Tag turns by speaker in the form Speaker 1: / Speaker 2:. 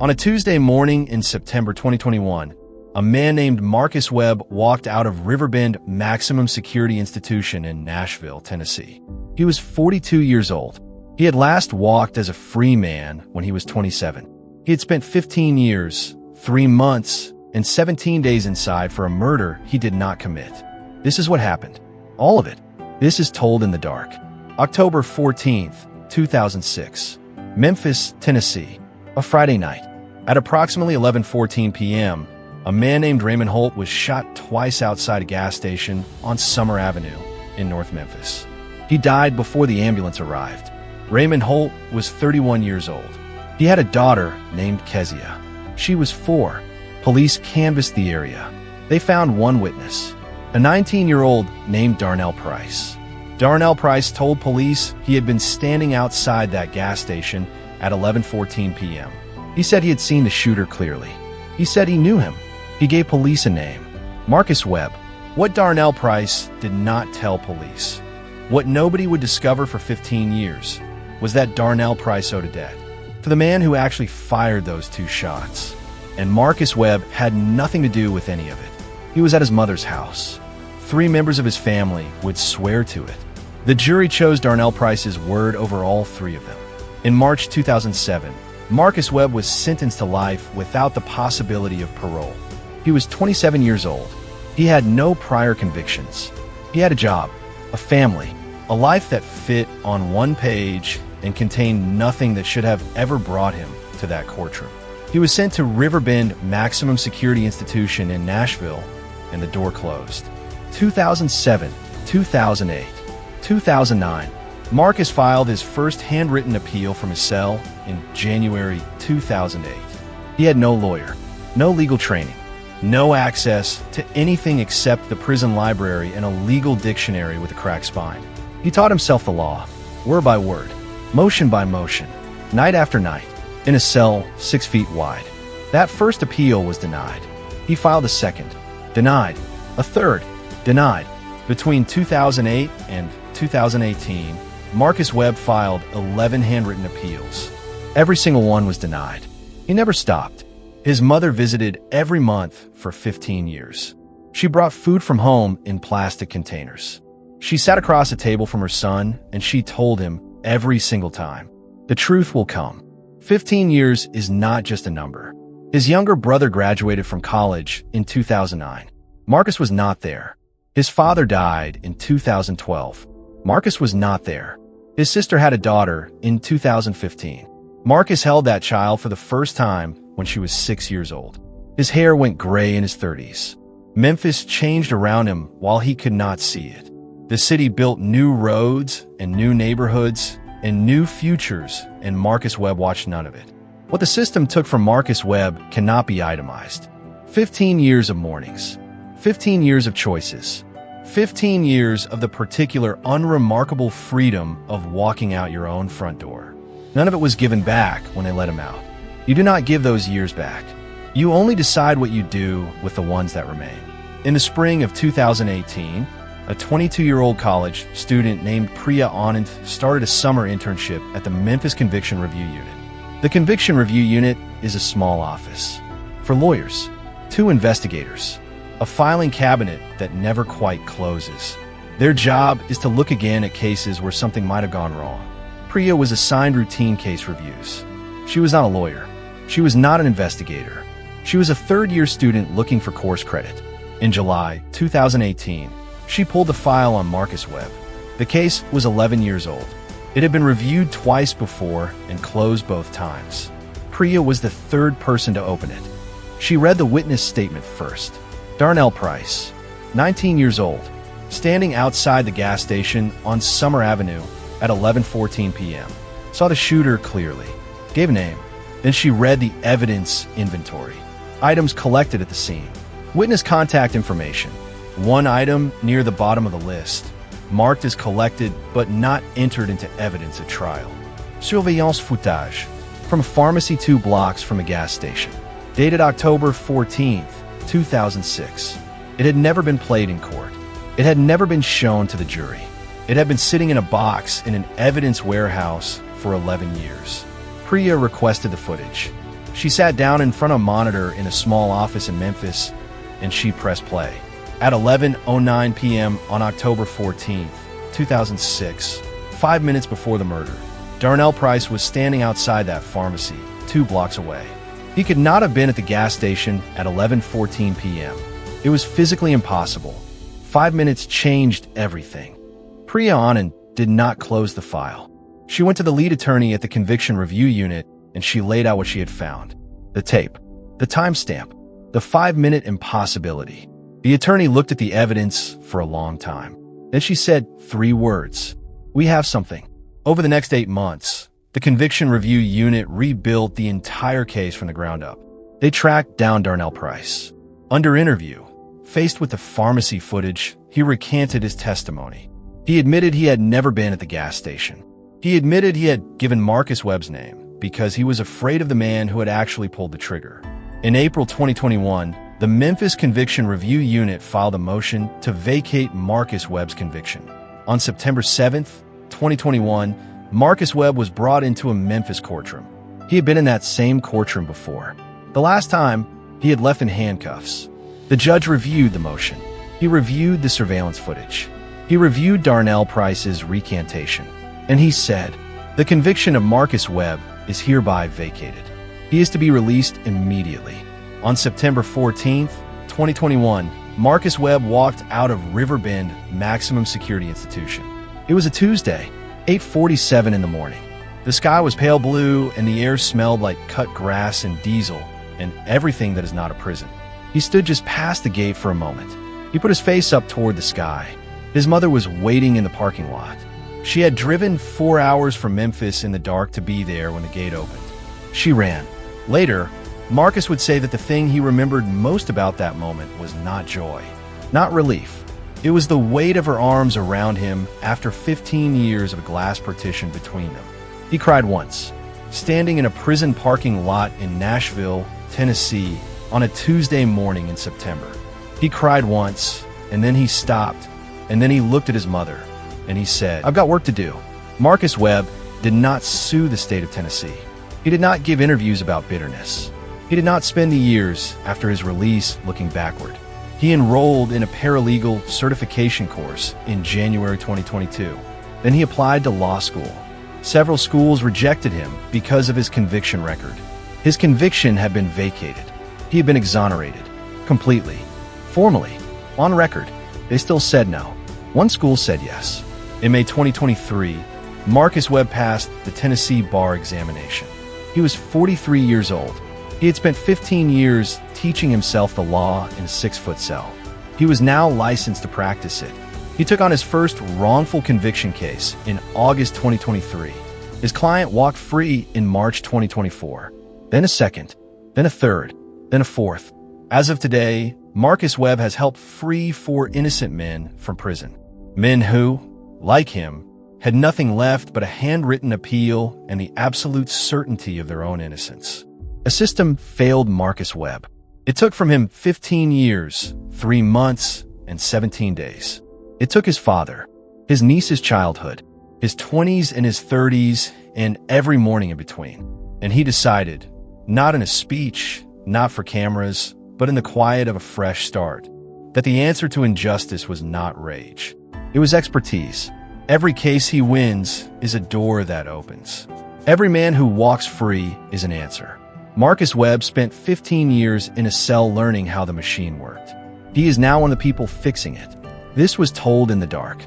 Speaker 1: On a Tuesday morning in September 2021, a man named Marcus Webb walked out of Riverbend Maximum Security Institution in Nashville, Tennessee. He was 42 years old. He had last walked as a free man when he was 27. He had spent 15 years, 3 months, and 17 days inside for a murder he did not commit. This is what happened. All of it. This is Told in the Dark. October 14th, 2006. Memphis, Tennessee. A Friday night. At approximately 11:14 p.m., a man named Raymond Holt was shot twice outside a gas station on Summer Avenue in North Memphis. He died before the ambulance arrived. Raymond Holt was 31 years old. He had a daughter named Kezia. She was 4. Police canvassed the area. They found one witness, a 19-year-old named Darnell Price. Darnell Price told police he had been standing outside that gas station at 11:14 p.m. He said he had seen the shooter clearly. He said he knew him. He gave police a name, Marcus Webb. What Darnell Price did not tell police, what nobody would discover for 15 years, was that Darnell Price owed a debt to the man who actually fired those 2 shots. And Marcus Webb had nothing to do with any of it. He was at his mother's house. 3 members of his family would swear to it. The jury chose Darnell Price's word over all 3 of them. In March 2007, Marcus Webb was sentenced to life without the possibility of parole. He was 27 years old. He had no prior convictions. He had a job, a family, a life that fit on one page and contained nothing that should have ever brought him to that courtroom. He was sent to Riverbend Maximum Security Institution in Nashville, and the door closed. 2007, 2008, 2009, Marcus filed his first handwritten appeal from his cell in January 2008. He had no lawyer, no legal training, no access to anything except the prison library and a legal dictionary with a cracked spine. He taught himself the law, word by word, motion by motion, night after night, in a cell 6 feet wide. That first appeal was denied. He filed a second, denied, a third, denied. Between 2008 and 2018, Marcus Webb filed 11 handwritten appeals. Every single one was denied. He never stopped. His mother visited every month for 15 years. She brought food from home in plastic containers. She sat across a table from her son, and she told him every single time, the truth will come. 15 years is not just a number. His younger brother graduated from college in 2009. Marcus was not there. His father died in 2012. Marcus was not there. His sister had a daughter in 2015. Marcus held that child for the first time when she was 6 years old. His hair went gray in his 30s. Memphis changed around him while he could not see it. The city built new roads and new neighborhoods and new futures, and Marcus Webb watched none of it. What the system took from Marcus Webb cannot be itemized. 15 years of mornings, 15 years of choices, 15 years of the particular unremarkable freedom of walking out your own front door. None of it was given back when they let him out. You do not give those years back. You only decide what you do with the ones that remain. In the spring of 2018, a 22-year-old college student named Priya Anand started a summer internship at the Memphis Conviction Review Unit. The Conviction Review Unit is a small office for lawyers, 2 investigators, a filing cabinet that never quite closes. Their job is to look again at cases where something might have gone wrong. Priya was assigned routine case reviews. She was not a lawyer. She was not an investigator. She was a third-year student looking for course credit. In July 2018, she pulled the file on Marcus Webb. The case was 11 years old. It had been reviewed twice before and closed both times. Priya was the 3rd person to open it. She read the witness statement first. Darnell Price, 19 years old, standing outside the gas station on Summer Avenue at 11:14 p.m. Saw the shooter clearly. Gave a name. Then she read the evidence inventory. Items collected at the scene. Witness contact information. One item near the bottom of the list, marked as collected but not entered into evidence at trial. Surveillance footage from a pharmacy 2 blocks from a gas station. Dated October 14th, 2006. It had never been played in court. It had never been shown to the jury. It had been sitting in a box in an evidence warehouse for 11 years. Priya requested the footage. She sat down in front of a monitor in a small office in Memphis, and she pressed play. At 11:09 p.m. on October 14, 2006, 5 minutes before the murder, Darnell Price was standing outside that pharmacy, 2 blocks away. He could not have been at the gas station at 11:14 p.m. It was physically impossible. 5 minutes changed everything. Priya Anand did not close the file. She went to the lead attorney at the conviction review unit and she laid out what she had found. The tape, the timestamp, the 5-minute impossibility. The attorney looked at the evidence for a long time. Then she said 3 words. "We have something." Over the next 8 months, the conviction review unit rebuilt the entire case from the ground up. They tracked down Darnell Price. Under interview, faced with the pharmacy footage, he recanted his testimony. He admitted he had never been at the gas station. He admitted he had given Marcus Webb's name because he was afraid of the man who had actually pulled the trigger. In April 2021, the Memphis Conviction Review Unit filed a motion to vacate Marcus Webb's conviction. On September 7, 2021, Marcus Webb was brought into a Memphis courtroom. He had been in that same courtroom before. The last time, he had left in handcuffs. The judge reviewed the motion. He reviewed the surveillance footage. He reviewed Darnell Price's recantation. And he said, "The conviction of Marcus Webb is hereby vacated. He is to be released immediately." On September 14, 2021, Marcus Webb walked out of Riverbend Maximum Security Institution. It was a Tuesday, 8:47 in the morning. The sky was pale blue and the air smelled like cut grass and diesel and everything that is not a prison. He stood just past the gate for a moment. He put his face up toward the sky. His mother was waiting in the parking lot. She had driven 4 hours from Memphis in the dark to be there when the gate opened. She ran. Later, Marcus would say that the thing he remembered most about that moment was not joy, not relief. It was the weight of her arms around him after 15 years of a glass partition between them. He cried once, standing in a prison parking lot in Nashville, Tennessee, on a Tuesday morning in September. He cried once, and then he stopped, and then he looked at his mother, and he said, "I've got work to do." Marcus Webb did not sue the state of Tennessee. He did not give interviews about bitterness. He did not spend the years after his release looking backward. He enrolled in a paralegal certification course in January 2022. Then he applied to law school. Several schools rejected him because of his conviction record. His conviction had been vacated. He had been exonerated. Completely. Formally. On record. They still said no. One school said yes. In May 2023, Marcus Webb passed the Tennessee bar examination. He was 43 years old. He had spent 15 years teaching himself the law in a 6-foot cell. He was now licensed to practice it. He took on his first wrongful conviction case in August 2023. His client walked free in March 2024. Then a second, then a third, then a fourth. As of today, Marcus Webb has helped free 4 innocent men from prison. Men who, like him, had nothing left but a handwritten appeal and the absolute certainty of their own innocence. A system failed Marcus Webb. It took from him 15 years, 3 months, and 17 days. It took his father, his niece's childhood, his 20s and his 30s, and every morning in between. And he decided, not in a speech, not for cameras, but in the quiet of a fresh start, that the answer to injustice was not rage. It was expertise. Every case he wins is a door that opens. Every man who walks free is an answer. Marcus Webb spent 15 years in a cell learning how the machine worked. He is now one of the people fixing it. This was Told in the Dark.